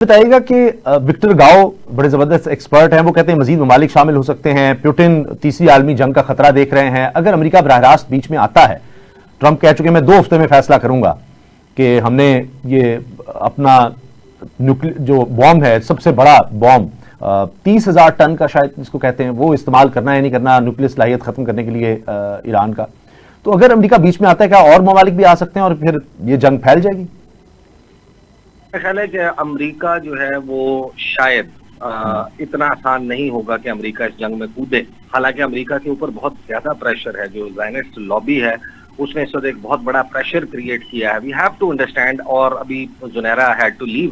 بتائیے گا کہ وکٹر گاؤ بڑے زبردست ایکسپرٹ ہیں، وہ کہتے ہیں مزید ممالک شامل ہو سکتے ہیں، پیوٹن تیسری عالمی جنگ کا خطرہ دیکھ رہے ہیں، اگر امریکہ براہ راست بیچ میں آتا ہے، ٹرمپ کہہ چکے میں 2 ہفتے میں فیصلہ کروں گا کہ ہم نے یہ اپنا جو بوم ہے، سب سے بڑا بوم 30,000 ٹن کا شاید جس کو کہتے ہیں، وہ استعمال کرنا ہے نہیں کرنا نیوکلیئر صلاحیت ختم کرنے کے لیے ایران کا، تو اگر امریکہ بیچ میں آتا ہے کیا اور ممالک بھی آ سکتے ہیں اور پھر یہ جنگ پھیل جائے گی؟ میرا خیال ہے کہ امریکہ جو ہے وہ شاید اتنا آسان نہیں ہوگا کہ امریکہ اس جنگ میں کودے. حالانکہ امریکہ کے اوپر بہت زیادہ پریشر ہے، جو زائنسٹ لابی ہے اس نے اس وقت ایک بہت بڑا پریشر کریٹ کیا ہے. We have to understand. اور ابھی Zunaira had to leave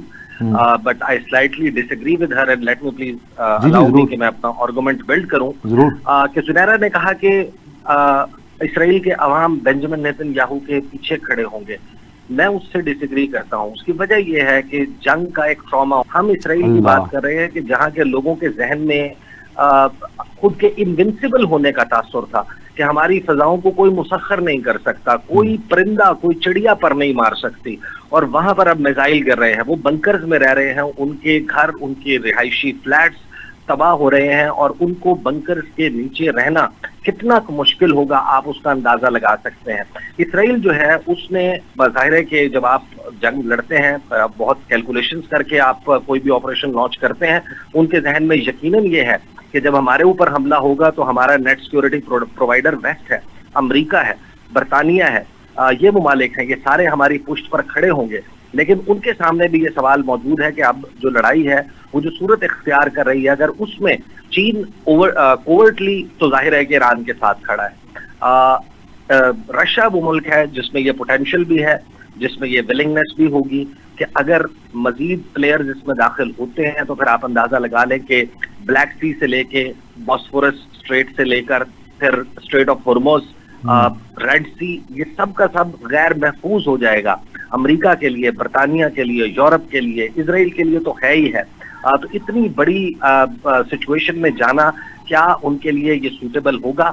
but I slightly disagree with her and let me please allow me کہ میں اپنا آرگومنٹ بلڈ کروں. کہ زنیرا نے کہا کہ اسرائیل کے عوام بنجمن نیتن یاہو کے پیچھے کھڑے ہوں گے. میں اس سے ڈس ایگری کرتا ہوں. اس کی وجہ یہ ہے کہ جنگ کا ایک ٹراما، ہم اسرائیل کی بات کر رہے ہیں کہ جہاں کے لوگوں کے ذہن میں خود کے انوینسیبل ہونے کا تاثر تھا کہ ہماری فضاؤں کو کوئی مسخر نہیں کر سکتا، کوئی پرندہ کوئی چڑیا پر نہیں مار سکتی، اور وہاں پر اب میزائل گر رہے ہیں. وہ بنکرز میں رہ رہے ہیں، ان کے گھر، ان کے رہائشی فلیٹس تباہ ہو رہے ہیں، اور ان کو بنکرز کے نیچے رہنا کتنا مشکل ہوگا آپ اس کا اندازہ لگا سکتے ہیں. اسرائیل جو ہے اس نے بظاہر ہے کہ جب آپ جنگ لڑتے ہیں بہت کیلکولیشنز کر کے آپ کوئی بھی آپریشن لانچ کرتے ہیں، ان کے ذہن میں یقیناً یہ ہے کہ جب ہمارے اوپر حملہ ہوگا تو ہمارا نیٹ سیکورٹی پرووائڈر ویسٹ ہے، امریکہ ہے، برطانیہ ہے، یہ ممالک ہیں، یہ سارے ہماری پشت پر کھڑے ہوں گے. لیکن ان کے سامنے بھی یہ سوال موجود ہے کہ اب جو لڑائی ہے وہ جو صورت اختیار کر رہی ہے، اگر اس میں چین اوورٹلی تو ظاہر ہے کہ ایران کے ساتھ کھڑا ہے. رشیا وہ ملک ہے جس میں یہ پوٹینشیل بھی ہے، جس میں یہ ولنگنس بھی ہوگی کہ اگر مزید پلیئرز اس میں داخل ہوتے ہیں تو پھر آپ اندازہ لگا لیں کہ بلیک سی سے لے کے باسفورس اسٹریٹ سے لے کر پھر اسٹریٹ آف ہرموز، ریڈ سی، یہ سب کا سب غیر محفوظ ہو جائے گا امریکہ کے لیے، برطانیہ کے لیے، یورپ کے لیے، اسرائیل کے لیے تو ہے ہی ہے. تو اتنی بڑی سچویشن میں جانا کیا ان کے لیے یہ سوٹیبل ہوگا؟